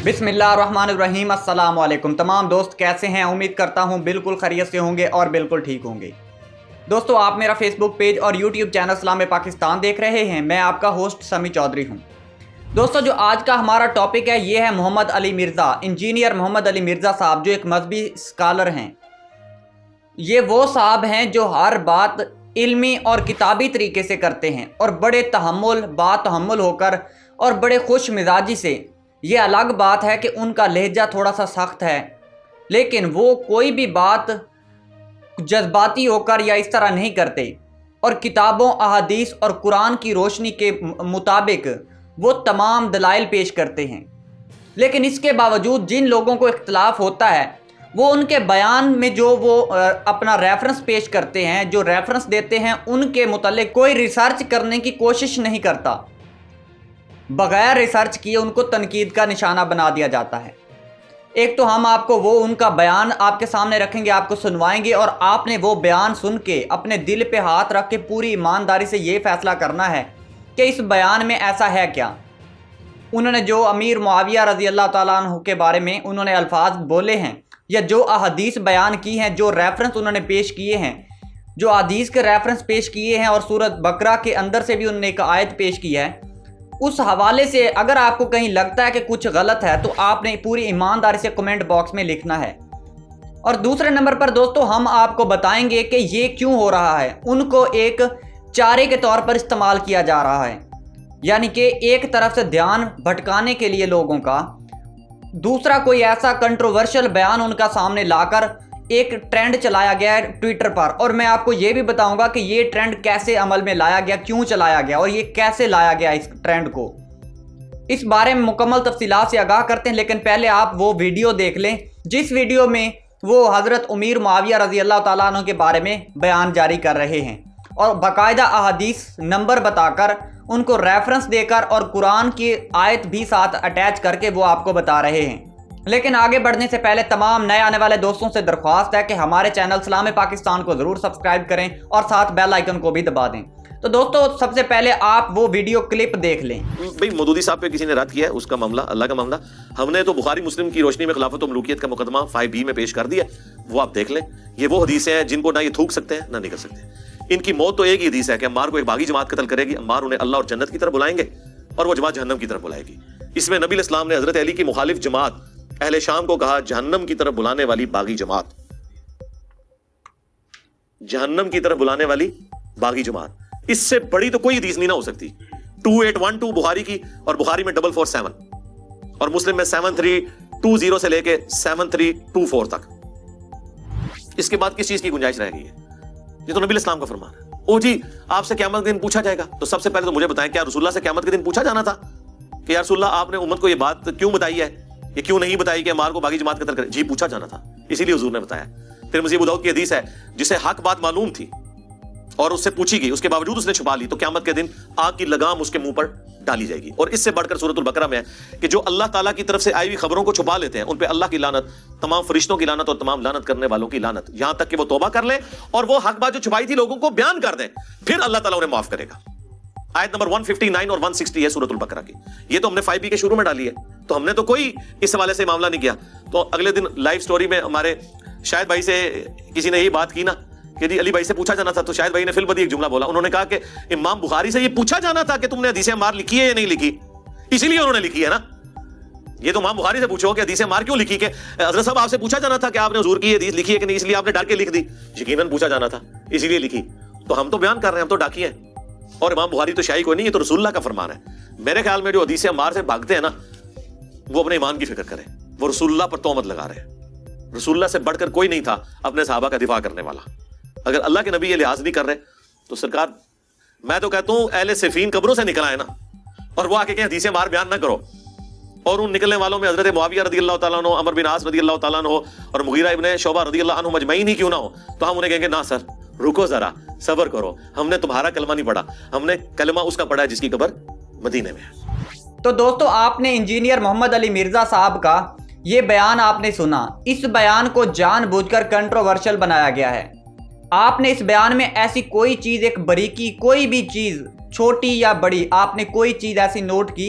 बिस्मिल्लाहिर्रहमानिर्रहीम। अस्सलाम वालेकुम। तमाम दोस्त कैसे हैं? उम्मीद करता हूं बिल्कुल खैरियत से होंगे और बिल्कुल ठीक होंगे। दोस्तों, आप मेरा फेसबुक पेज और यूट्यूब चैनल सलाम पाकिस्तान देख रहे हैं। मैं आपका होस्ट समी चौधरी हूं। दोस्तों, जो आज का हमारा टॉपिक है ये है मोहम्मद अली मिर्ज़ा, इंजीनियर मोहम्मद अली मिर्ज़ा साहब, जो एक मजहबी स्कॉलर हैं। ये वो साहब हैं जो हर बात इल्मी और किताबी तरीके से करते हैं और बड़े तहम्मुल होकर और बड़े खुश मिजाजी से। ये अलग बात है कि उनका लहजा थोड़ा सा सख्त है, लेकिन वो कोई भी बात जज्बाती होकर या इस तरह नहीं करते और किताबों, अहादीस और कुरान की रोशनी के मुताबिक वो तमाम दलाइल पेश करते हैं। लेकिन इसके बावजूद जिन लोगों को इख्तलाफ होता है वो उनके बयान में जो वो अपना रेफरेंस पेश करते हैं, जो रेफरेंस देते हैं, उनके मुतालिक कोई रिसर्च करने की कोशिश नहीं करता। बग़ैर रिसर्च किए उनको तनकीद का निशाना बना दिया जाता है। एक तो हम आपको वो उनका बयान आपके सामने रखेंगे, आपको सुनवाएंगे और आपने वो बयान सुन के अपने दिल पे हाथ रख के पूरी ईमानदारी से ये फ़ैसला करना है कि इस बयान में ऐसा है क्या। उन्होंने जो अमीर मुआविया रज़ी अल्लाह ताला अन्हु के बारे में उन्होंने अल्फाज बोले हैं या जो अहदीस बयान की हैं, जो रेफरेंस उन्होंने पेश किए हैं, जो अहदीस के रेफरेंस पेश किए हैं और सूरत बकरा के अंदर से भी उन्होंने एक आयत पेश की है, उस हवाले से अगर आपको कहीं लगता है कि कुछ गलत है तो आपने पूरी ईमानदारी से कमेंट बॉक्स में लिखना है। और दूसरे नंबर पर दोस्तों, हम आपको बताएंगे कि ये क्यों हो रहा है। उनको एक चारे के तौर पर इस्तेमाल किया जा रहा है, यानी कि एक तरफ से ध्यान भटकाने के लिए लोगों का, दूसरा कोई ऐसा कंट्रोवर्शियल बयान उनका सामने लाकर एक ट्रेंड चलाया गया है ट्विटर पर। और मैं आपको ये भी बताऊंगा कि ये ट्रेंड कैसे अमल में लाया गया, क्यों चलाया गया और ये कैसे लाया गया इस ट्रेंड को। इस बारे में मुकम्मल तफसीलात से आगाह करते हैं, लेकिन पहले आप वो वीडियो देख लें जिस वीडियो में वो हज़रत अमीर मुआविया रज़ी अल्लाह ताला अन्हु के बारे में बयान जारी कर रहे हैं और बाकायदा अहादीस नंबर बताकर, उनको रेफरेंस देकर और कुरान की आयत भी साथ अटैच करके वो आपको बता रहे हैं। लेकिन आगे बढ़ने से पहले तमाम नए आने वाले दोस्तों से दरख्वास्त है कि हमारे चैनल सलाम पाकिस्तान को ज़रूर सब्सक्राइब करें और साथ बेल आइकन को भी दबा दें। तो दोस्तों, सबसे पहले आप वो वीडियो क्लिप देख लें। भाई, मौदूदी साहब पे किसी ने रद्द किया है, उसका मामला अल्लाह का मामला। हमने तो बुखारी मुस्लिम की रोशनी में खिलाफत मलूकियत का मुकदमा 5B में पेश कर दिया, वो आप देख लें। ये वो हदीसें हैं जिनको ना ये थूक सकते हैं ना निकल सकते। इनकी मौत तो एक ही हदीस है कि अम्मार को एक बागी जमात कत्ल करेगी, अम्मार उन्हें अल्लाह और जन्नत की तरफ बुलाएंगे और वो जमात जहन्नम की तरफ बुलाएगी। इसमें नबी इस्लाम ने हजरत अली की मुखालिफ जमात अहले शाम को कहा, जहन्नम की तरफ बुलाने वाली बागी जमात, जहन्नम की तरफ बुलाने वाली बागी जमात। इससे बड़ी तो कोई हदीस नहीं ना हो सकती। 2812 बुखारी की और बुखारी में 447 और मुस्लिम में 7320 से लेके 7324 तक। इसके बाद किस चीज की गुंजाइश रह गई है? ये तो नबी इस्लाम का फरमान है। ओ जी, आपसे क़यामत के दिन पूछा जाएगा, तो सबसे पहले तो मुझे बताएं, क्या रसूलुल्लाह से क़यामत के दिन पूछा जाना था कि या रसूलुल्लाह आपने उम्मत को ये बात क्यों बताई है, ये क्यों नहीं बताई कि अम्मार को बागी जमात कत्ल करे? जी, पूछा जाना था, इसीलिए हुजूर ने बताया। तिरमिज़ी अबू दाऊद की हदीस है, जिसे हक बात मालूम थी और उससे पूछी गई, उसके बावजूद उसने छुपा ली, तो क़यामत के दिन आग की लगाम उसके मुंह पर डाली जाएगी। और इससे बढ़कर सूरतुल बकरा में है कि जो अल्लाह ताला की तरफ से आई हुई खबरों को छुपा लेते हैं, उन पे अल्लाह की लानत, तमाम फरिश्तों की लानत और तमाम लानत करने वालों की लानत, यहां तक कि वो तौबा कर लें और वो हक बात जो छुपाई थी लोगों को बयान कर दें, फिर अल्लाह ताला उन्हें माफ करेगा। आयत नंबर 159 और 160 है सूरतुल बकरा की। ये तो हमने 5B के शुरू में डाली है, तो हमने तो कोई इस हवाले से मामला नहीं किया। तो अगले दिन लाइव स्टोरी में हमारे शायद भाई से किसी ने यही बात की ना कि जी अली भाई से पूछा जाना था, तो शायद भाई ने फिलबदी एक जुमला बोला। उन्होंने कहा कि इमाम बुखारी से ये पूछा जाना था कि तुमने हदीसें मार लिखी है या नहीं लिखी, इसीलिए उन्होंने लिखी है ना। ये तो इमाम बुखारी से पूछो कि हदीसें मार क्यों लिखी, कि हजरत साहब आपसे पूछा जाना था कि आपने हुजूर की हदीस लिखी है कि नहीं, इसलिए आपने डर के लिख दी। यकीनन पूछा जाना था, इसीलिए लिखी। तो हम तो बयान कर रहे हैं, हम तो डाकिए हैं और इमाम बुखारी तो शाही कोई नहीं, ये तो रसूलुल्लाह का फरमान है। मेरे ख्याल में जो हदीसें मार से भागते हैं ना, वो अपने ईमान की फिक्र करें। वो रसूलुल्लाह पर तोहमत लगा रहे हैं। रसूलुल्लाह से बढ़कर कोई नहीं था अपने सहाबा का दिफा करने वाला। अगर अल्लाह के नबी ये लिहाज नहीं कर रहे तो सरकार, मैं तो कहता हूं अहले सिफीन कब्रों से निकल आए ना, और वो आके कहें हदीसें मार बयान ना करो। और उन निकलने वालों में हजरत मुआविया रज़ी अल्लाह ताला अन्हु, अमर बिन आस रज़ी अल्लाह ताला अन्हु और मुगीरा इब्न शोबा रज़ी अल्लाह अन्हु मजमईन ही क्यों ना हो, तो हम उन्हें कहेंगे ना सर, रुको जरा, सब्र करो, हमने तुम्हारा कलमा नहीं पढ़ा, हमने कलमा उसका पढ़ा है जिसकी कब्र मदीने में है। तो दोस्तों, आपने इंजीनियर मोहम्मद अली मिर्ज़ा साहब का ये बयान आपने सुना। इस बयान को जानबूझकर कंट्रोवर्शियल बनाया गया है। आपने इस बयान में ऐसी कोई चीज़, एक बारीकी, कोई भी चीज़ छोटी या बड़ी, आपने कोई चीज़ ऐसी नोट की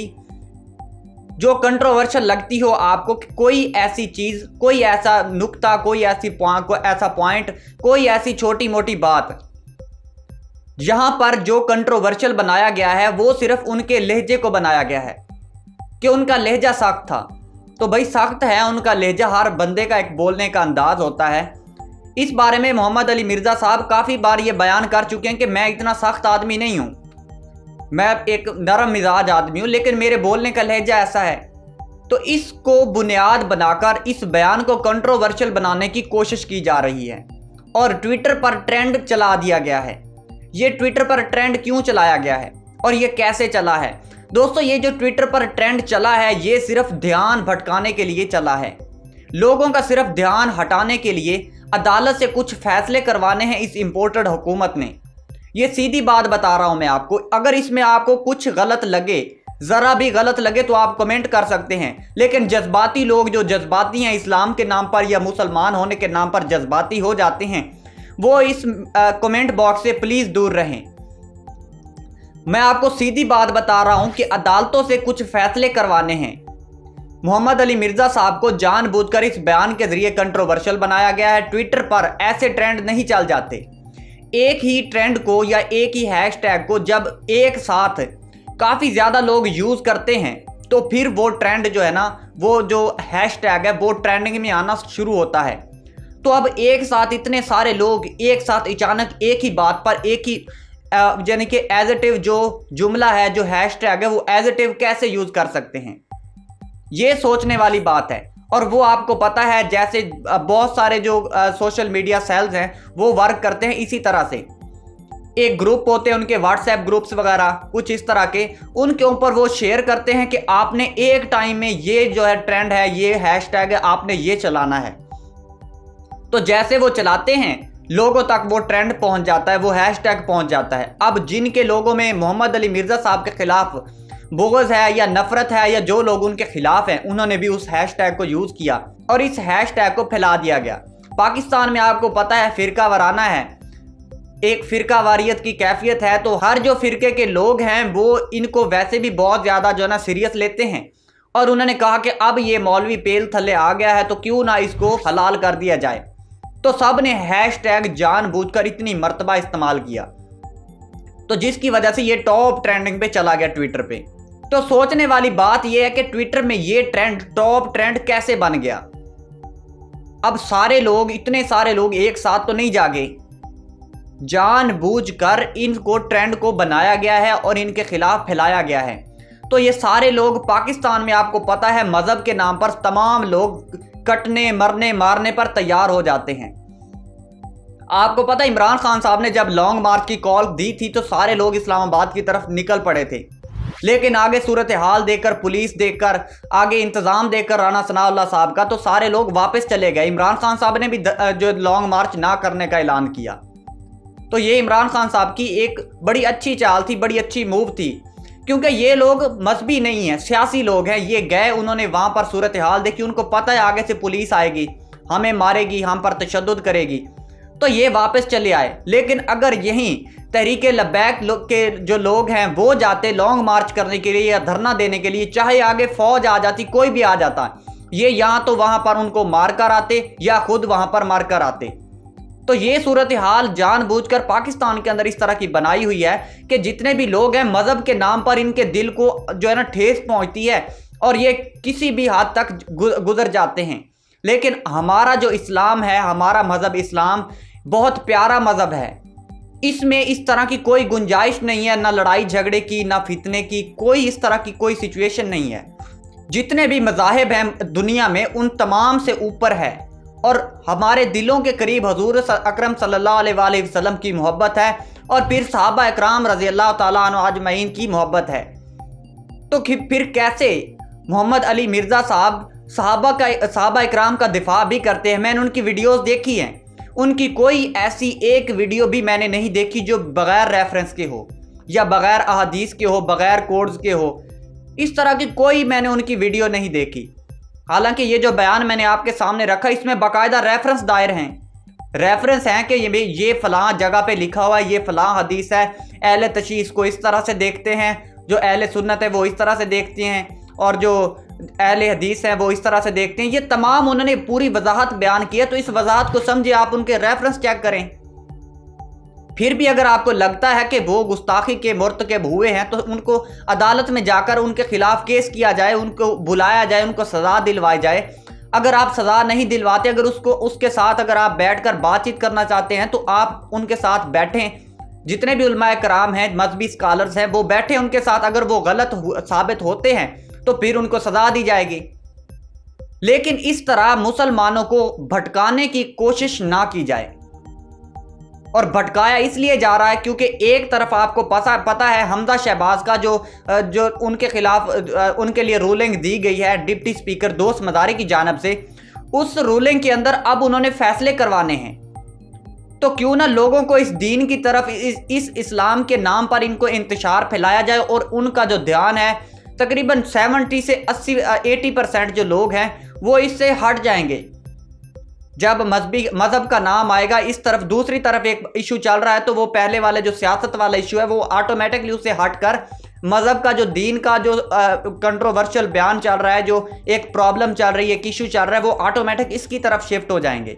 जो कंट्रोवर्शियल लगती हो आपको, कि कोई ऐसी चीज़, कोई ऐसा नुक्ता, कोई ऐसा पॉइंट, कोई ऐसी छोटी मोटी बात जहां पर जो कंट्रोवर्शियल बनाया गया है वो सिर्फ उनके लहजे को बनाया गया है कि उनका लहजा सख्त था। तो भाई सख्त है उनका लहजा, हर बंदे का एक बोलने का अंदाज होता है। इस बारे में मोहम्मद अली मिर्ज़ा साहब काफ़ी बार ये बयान कर चुके हैं कि मैं इतना सख्त आदमी नहीं हूँ, मैं एक नरम मिजाज आदमी हूँ, लेकिन मेरे बोलने का लहजा ऐसा है। तो इसको बुनियाद बनाकर इस बयान को कंट्रोवर्शियल बनाने की कोशिश की जा रही है और ट्विटर पर ट्रेंड चला दिया गया है। ये ट्विटर पर ट्रेंड क्यों चलाया गया है और ये कैसे चला है? दोस्तों, ये जो ट्विटर पर ट्रेंड चला है ये सिर्फ ध्यान भटकाने के लिए चला है। लोगों का सिर्फ ध्यान हटाने के लिए अदालत से कुछ फैसले करवाने हैं इस इंपोर्टेड हुकूमत ने। ये सीधी बात बता रहा हूं मैं आपको। अगर इसमें आपको कुछ गलत लगे, ज़रा भी गलत लगे, तो आप कमेंट कर सकते हैं। लेकिन जज्बाती लोग जो जज्बाती हैं, इस्लाम के नाम पर या मुसलमान होने के नाम पर जज्बाती हो जाते हैं, वो इस कमेंट बॉक्स से प्लीज़ दूर रहें। मैं आपको सीधी बात बता रहा हूं कि अदालतों से कुछ फैसले करवाने हैं। मोहम्मद अली मिर्ज़ा साहब को जानबूझकर इस बयान के जरिए कंट्रोवर्शियल बनाया गया है। ट्विटर पर ऐसे ट्रेंड नहीं चल जाते। एक ही ट्रेंड को या एक ही हैशटैग को जब एक साथ काफ़ी ज़्यादा लोग यूज़ करते हैं तो फिर वो ट्रेंड जो है ना, वो जो हैशटैग है वो ट्रेंडिंग में आना शुरू होता है। तो अब एक साथ इतने सारे लोग एक साथ अचानक एक ही बात पर एक ही यानी कि एजिटिव जो जुमला है, जो हैशटैग है, वो एजिटिव कैसे यूज़ कर सकते हैं? ये सोचने वाली बात है। और वो आपको पता है जैसे बहुत सारे जो सोशल मीडिया सेल्स हैं वो वर्क करते हैं इसी तरह से। एक ग्रुप होते हैं उनके, व्हाट्सएप ग्रुप्स वगैरह कुछ इस तरह के, उनके ऊपर वो शेयर करते हैं कि आपने एक टाइम में ये जो है ट्रेंड है, ये हैशटैग है, आपने ये चलाना है। तो जैसे वो चलाते हैं लोगों तक वो ट्रेंड पहुंच जाता है, वो हैशटैग पहुंच जाता है। अब जिनके लोगों में मोहम्मद अली मिर्ज़ा साहब के खिलाफ बुग़्ज़ है या नफरत है या जो लोग उनके खिलाफ हैं, उन्होंने भी उस हैशटैग को यूज़ किया और इस हैशटैग को फैला दिया गया। पाकिस्तान में आपको पता है फ़िरका वाराना है, एक फ़िरका वारियत की कैफियत है। तो हर जो फ़िरके के लोग हैं वो इनको वैसे भी बहुत ज़्यादा जो है ना सीरियस लेते हैं और उन्होंने कहा कि अब ये मौलवी पेल थल्ले आ गया है तो क्यों ना इसको हलाल कर दिया जाए। तो सब ने हैशटैग जानबूझकर इतनी मर्तबा इस्तेमाल किया, तो जिसकी वजह से ये टॉप ट्रेंडिंग पे चला गया ट्विटर पे। तो सोचने वाली बात ये है कि ट्विटर में ये ट्रेंड टॉप ट्रेंड कैसे बन गया? अब सारे लोग, इतने सारे लोग एक साथ तो नहीं जागे, जानबूझकर इनको ट्रेंड को बनाया गया है और इनके खिलाफ फैलाया गया है। तो ये सारे लोग पाकिस्तान में आपको पता है मजहब के नाम पर तमाम लोग कटने, मरने, मारने पर तैयार हो जाते हैं। आपको पता है इमरान खान साहब ने जब लॉन्ग मार्च की कॉल दी थी तो सारे लोग इस्लामाबाद की तरफ निकल पड़े थे, लेकिन आगे सूरत हाल देखकर, पुलिस देखकर, आगे इंतज़ाम देखकर राना सनाउल्लाह साहब का, तो सारे लोग वापस चले गए। इमरान खान साहब ने भी जो लॉन्ग मार्च ना करने का ऐलान किया। तो ये इमरान खान साहब की एक बड़ी अच्छी चाल थी, बड़ी अच्छी मूव थी, क्योंकि ये लोग मजहबी नहीं हैं, सियासी लोग हैं। ये गए, उन्होंने वहाँ पर सूरत हाल देखी, उनको पता है आगे से पुलिस आएगी, हमें मारेगी, हम पर तशद्दुद करेगी, तो ये वापस चले आए। लेकिन अगर यहीं तहरीक लब्बैक के जो लोग हैं वो जाते लॉन्ग मार्च करने के लिए या धरना देने के लिए, चाहे आगे फौज आ जाती, कोई भी आ जाता, ये यहाँ तो वहाँ पर उनको मार कर आते या खुद वहाँ पर मार कर आते। तो ये सूरत हाल जानबूझकर पाकिस्तान के अंदर इस तरह की बनाई हुई है कि जितने भी लोग हैं मजहब के नाम पर इनके दिल को जो है ना ठेस पहुंचती है और ये किसी भी हद तक गुजर जाते हैं। लेकिन हमारा जो इस्लाम है, हमारा मजहब इस्लाम बहुत प्यारा मजहब है, इसमें इस तरह की कोई गुंजाइश नहीं है, ना लड़ाई झगड़े की, ना फितने की, कोई इस तरह की कोई सिचुएशन नहीं है। जितने भी मज़ाहिब हैं दुनिया में उन तमाम से ऊपर है और हमारे दिलों के करीब हुजूर अकरम सल्लल्लाहु अलैहि वसल्लम की मोहब्बत है और फिर सहाबा इकराम रज़ी अल्लाह ताला अन्हु अजमईन की मोहब्बत है। तो फिर कैसे मोहम्मद अली मिर्ज़ा साहब सहाबा इकराम का दिफा भी करते हैं? मैंने उनकी वीडियोस देखी हैं, उनकी कोई ऐसी एक वीडियो भी मैंने नहीं देखी जो बग़ैर रेफरेंस के हो या बग़ैर अहादीस के हो, बग़ैर कोड्स के हो। इस तरह की कोई मैंने उनकी वीडियो नहीं देखी। हालांकि ये जो बयान मैंने आपके सामने रखा इसमें बाकायदा रेफरेंस दायर हैं, रेफरेंस हैं कि ये फ़लाँ जगह पे लिखा हुआ है, ये फ़लाँ हदीस है, अहले तशरीह को इस तरह से देखते हैं, जो अहले सुन्नत है वो इस तरह से देखते हैं, और जो अहले हदीस हैं वो इस तरह से देखते हैं। ये तमाम उन्होंने पूरी वजाहत बयान की है, तो इस वजाहत को समझे आप, उनके रेफरेंस चेक करें। फिर भी अगर आपको लगता है कि वो गुस्ताखी के मुर्तकब हुए हैं तो उनको अदालत में जाकर उनके खिलाफ केस किया जाए, उनको बुलाया जाए, उनको सज़ा दिलवाई जाए। अगर आप सज़ा नहीं दिलवाते, अगर उसके साथ अगर आप बैठकर बातचीत करना चाहते हैं तो आप उनके साथ बैठें। जितने भी उलमाए कराम हैं, मजहबी स्कॉलर्स हैं, वो बैठे उनके साथ। अगर वो गलत साबित होते हैं तो फिर उनको सज़ा दी जाएगी। लेकिन इस तरह मुसलमानों को भटकाने की कोशिश ना की जाए। और भटकाया इसलिए जा रहा है क्योंकि एक तरफ आपको पता है हमजा शहबाज का जो उनके खिलाफ उनके लिए रूलिंग दी गई है डिप्टी स्पीकर दोस्त मज़ारी की जानिब से, उस रूलिंग के अंदर अब उन्होंने फैसले करवाने हैं। तो क्यों ना लोगों को इस दीन की तरफ, इस इस्लाम के नाम पर इनको इंतशार फैलाया जाए, और उनका जो ध्यान है तकरीबन 70 से 80% जो लोग हैं वो इससे हट जाएंगे। जब मजहब का नाम आएगा इस तरफ, दूसरी तरफ एक इशू चल रहा है, तो वो पहले वाले जो सियासत वाला इशू है वो ऑटोमेटिकली उससे हटकर मजहब का जो दीन का जो कंट्रोवर्शियल बयान चल रहा है, जो एक प्रॉब्लम चल रही है, एक इशू चल रहा है, वो ऑटोमेटिक इसकी तरफ शिफ्ट हो जाएंगे।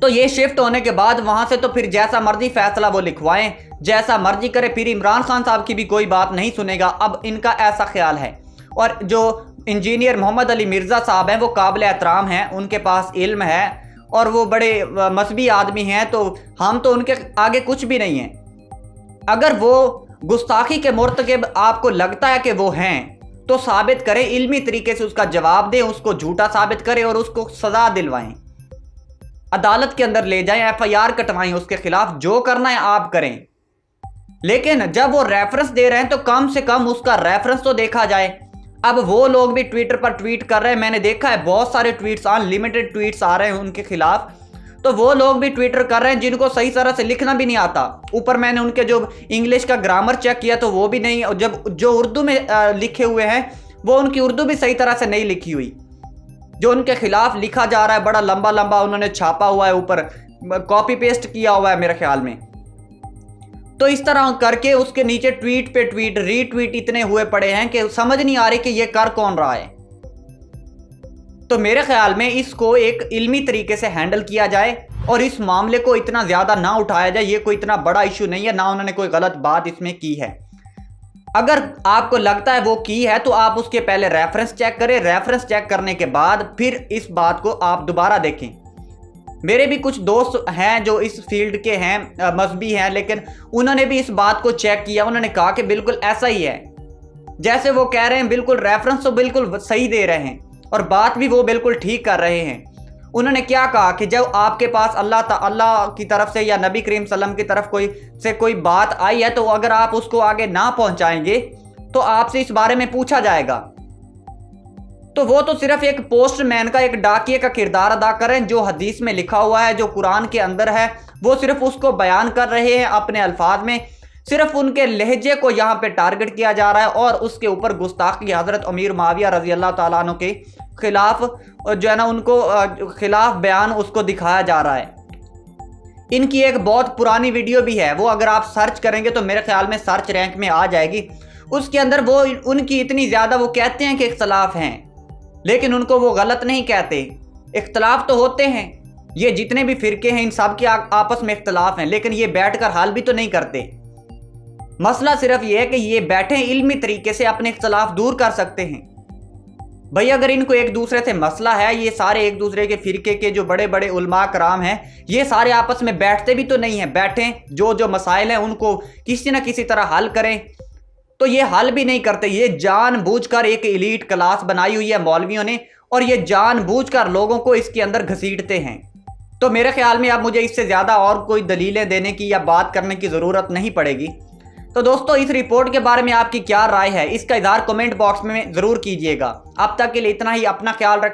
तो ये शिफ्ट होने के बाद वहां से तो फिर जैसा मर्जी फैसला वो लिखवाएं, जैसा मर्जी करे, फिर इमरान खान साहब की भी कोई बात नहीं सुनेगा। अब इनका ऐसा ख्याल है। और जो इंजीनियर मोहम्मद अली मिर्ज़ा साहब हैं वो काबिल एहतराम हैं, उनके पास इल्म है और वो बड़े मजहबी आदमी हैं, तो हम तो उनके आगे कुछ भी नहीं हैं। अगर वो गुस्ताखी के मुर्तकब आपको लगता है कि वो हैं तो साबित करें, इल्मी तरीके से उसका जवाब दें, उसको झूठा साबित करें और उसको सज़ा दिलवाएं, अदालत के अंदर ले जाएं, FIR कटवाएं उसके खिलाफ, जो करना है आप करें। लेकिन जब वो रेफरेंस दे रहे हैं तो कम से कम उसका रेफरेंस तो देखा जाए। अब वो लोग भी ट्विटर पर ट्वीट कर रहे हैं, मैंने देखा है बहुत सारे ट्वीट्स, अनलिमिटेड ट्वीट्स आ रहे हैं उनके खिलाफ। तो वो लोग भी ट्विटर कर रहे हैं जिनको सही तरह से लिखना भी नहीं आता। ऊपर मैंने उनके जो इंग्लिश का ग्रामर चेक किया तो वो भी नहीं, और जब जो उर्दू में लिखे हुए हैं वो उनकी उर्दू भी सही तरह से नहीं लिखी हुई। जो उनके खिलाफ लिखा जा रहा है बड़ा लंबा लंबा उन्होंने छापा हुआ है, ऊपर कॉपी पेस्ट किया हुआ है मेरे ख्याल में। तो इस तरह करके उसके नीचे ट्वीट पे ट्वीट, रीट्वीट इतने हुए पड़े हैं कि समझ नहीं आ रही कि ये कर कौन रहा है। तो मेरे ख्याल में इसको एक इल्मी तरीके से हैंडल किया जाए और इस मामले को इतना ज़्यादा ना उठाया जाए। ये कोई इतना बड़ा इशू नहीं है, ना उन्होंने कोई गलत बात इसमें की है। अगर आपको लगता है वो की है तो आप उसके पहले रेफरेंस चेक करें, रेफरेंस चेक करने के बाद फिर इस बात को आप दोबारा देखें। मेरे भी कुछ दोस्त हैं जो इस फील्ड के हैं, मजहबी हैं, लेकिन उन्होंने भी इस बात को चेक किया। उन्होंने कहा कि बिल्कुल ऐसा ही है जैसे वो कह रहे हैं, बिल्कुल रेफरेंस तो बिल्कुल सही दे रहे हैं और बात भी वो बिल्कुल ठीक कर रहे हैं। उन्होंने क्या कहा कि जब आपके पास अल्लाह की तरफ से या नबी करीम सल्लम की तरफ कोई बात आई है तो अगर आप उसको आगे ना पहुंचाएंगे तो आपसे इस बारे में पूछा जाएगा। तो वो तो सिर्फ एक पोस्टमैन का, एक डाकिए का किरदार अदा कर रहे हैं। जो हदीस में लिखा हुआ है, जो कुरान के अंदर है, वो सिर्फ उसको बयान कर रहे हैं अपने अल्फाज में। सिर्फ उनके लहजे को यहाँ पे टारगेट किया जा रहा है और उसके ऊपर गुस्ताखी हजरत अमीर माविया रजी अल्लाह ताला अन्हु के खिलाफ जो है ना, उनको खिलाफ बयान उसको दिखाया जा रहा है। इनकी एक बहुत पुरानी वीडियो भी है, वो अगर आप सर्च करेंगे तो मेरे ख्याल में सर्च रैंक में आ जाएगी। उसके अंदर वो उनकी इतनी ज़्यादा, वो कहते हैं कि इख्तलाफ हैं लेकिन उनको वो गलत नहीं कहते। इख्तलाफ तो होते हैं, ये जितने भी फिरके हैं इन सब के आपस में इख्तलाफ हैं, लेकिन ये बैठकर हल भी तो नहीं करते। मसला सिर्फ ये है कि ये बैठे इल्मी तरीके से अपने इख्तलाफ दूर कर सकते हैं। भाई अगर इनको एक दूसरे से मसला है, ये सारे एक दूसरे के फिरके के जो बड़े बड़े उलमा कराम हैं, ये सारे आपस में बैठते भी तो नहीं हैं। बैठें, जो मसाइल हैं उनको किसी न किसी तरह हल करें, तो ये हल भी नहीं करते। ये जानबूझकर एक एलीट क्लास बनाई हुई है मौलवियों ने, और ये जानबूझकर लोगों को इसके अंदर घसीटते हैं। तो मेरे ख्याल में अब मुझे इससे ज़्यादा और कोई दलीलें देने की या बात करने की ज़रूरत नहीं पड़ेगी। तो दोस्तों, इस रिपोर्ट के बारे में आपकी क्या राय है, इसका इज़हार कमेंट बॉक्स में ज़रूर कीजिएगा। अब तक के लिए इतना ही। अपना ख्याल रखें।